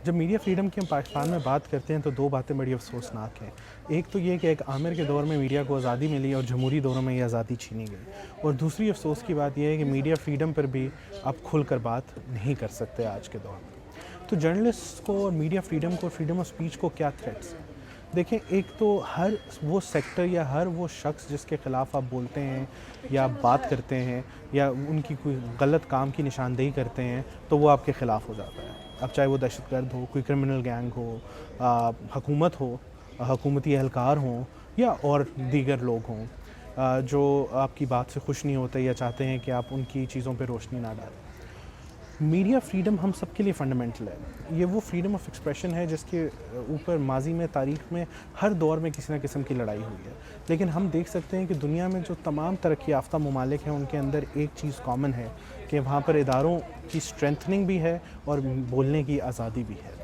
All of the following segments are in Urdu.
جب میڈیا فریڈم کی ہم پاکستان میں بات کرتے ہیں تو دو باتیں بڑی افسوسناک ہیں۔ ایک تو یہ کہ ایک عامر کے دور میں میڈیا کو آزادی ملی اور جمہوری دوروں میں یہ آزادی چھینی گئی، اور دوسری افسوس کی بات یہ ہے کہ میڈیا فریڈم پر بھی آپ کھل کر بات نہیں کر سکتے آج کے دور میں۔ تو جرنلسٹ کو اور میڈیا فریڈم کو، فریڈم آف سپیچ کو کیا تھریٹس ہیں؟ دیکھیں، ایک تو ہر وہ سیکٹر یا ہر وہ شخص جس کے خلاف آپ بولتے ہیں یا بات کرتے ہیں یا ان کی کوئی غلط کام کی نشاندہی کرتے ہیں تو وہ آپ کے خلاف ہو جاتا ہے۔ اب چاہے وہ دہشت گرد ہو، کوئی کرمنل گینگ ہو، حکومت ہو، حکومتی اہلکار ہوں یا اور دیگر لوگ ہوں جو آپ کی بات سے خوش نہیں ہوتے یا چاہتے ہیں کہ آپ ان کی چیزوں پہ روشنی نہ ڈالیں۔ میڈیا فریڈم ہم سب کے لیے فنڈامنٹل ہے۔ یہ وہ فریڈم آف ایکسپریشن ہے جس کے اوپر ماضی میں، تاریخ میں ہر دور میں کسی نہ قسم کی لڑائی ہوئی ہے، لیکن ہم دیکھ سکتے ہیں کہ دنیا میں جو تمام ترقی یافتہ ممالک ہیں ان کے اندر ایک چیز کامن ہے کہ وہاں پر اداروں کی اسٹرینتھننگ بھی ہے اور بولنے کی آزادی بھی ہے۔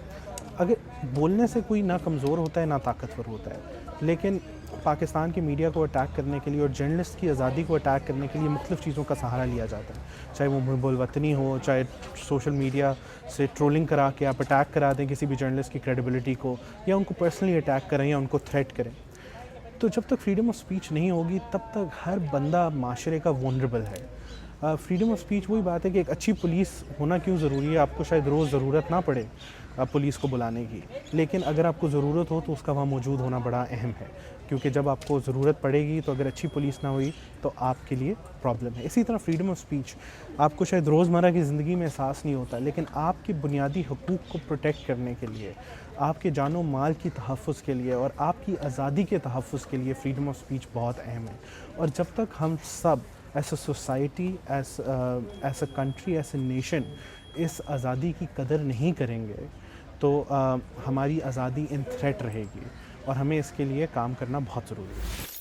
اگر بولنے سے کوئی نہ کمزور ہوتا ہے نہ طاقتور ہوتا ہے، لیکن پاکستان کی میڈیا کو اٹیک کرنے کے لیے اور جرنلسٹ کی آزادی کو اٹیک کرنے کے لیے مختلف چیزوں کا سہارا لیا جاتا ہے، چاہے وہ محب الوطنی ہو، چاہے سوشل میڈیا سے ٹرولنگ کرا کے آپ اٹیک کرا دیں کسی بھی جرنلسٹ کی کریڈیبلٹی کو، یا ان کو پرسنلی اٹیک کریں یا ان کو تھریٹ کریں۔ تو جب تک فریڈم آف سپیچ نہیں ہوگی تب تک ہر بندہ معاشرے کا وولنریبل ہے۔ فریڈم آف سپیچ وہی بات ہے کہ ایک اچھی پولیس ہونا کیوں ضروری ہے؟ آپ کو شاید روز ضرورت نہ پڑے پولیس کو بلانے کی، لیکن اگر آپ کو ضرورت ہو تو اس کا وہاں موجود ہونا بڑا اہم ہے، کیونکہ جب آپ کو ضرورت پڑے گی تو اگر اچھی پولیس نہ ہوئی تو آپ کے لیے پرابلم ہے۔ اسی طرح فریڈم آف سپیچ آپ کو شاید روزمرہ کی زندگی میں احساس نہیں ہوتا، لیکن آپ کے بنیادی حقوق کو پروٹیکٹ کرنے کے لیے، آپ کے جان و مال کی تحفظ کے لیے اور آپ کی آزادی کے تحفظ کے لیے فریڈم آف سپیچ بہت اہم ہے۔ اور جب تک ہم سب as a society, as a country, as a nation اس آزادی کی قدر نہیں کریں گے تو ہماری آزادی ان تھریٹ رہے گی، اور ہمیں اس کے لیے کام کرنا بہت ضروری ہے۔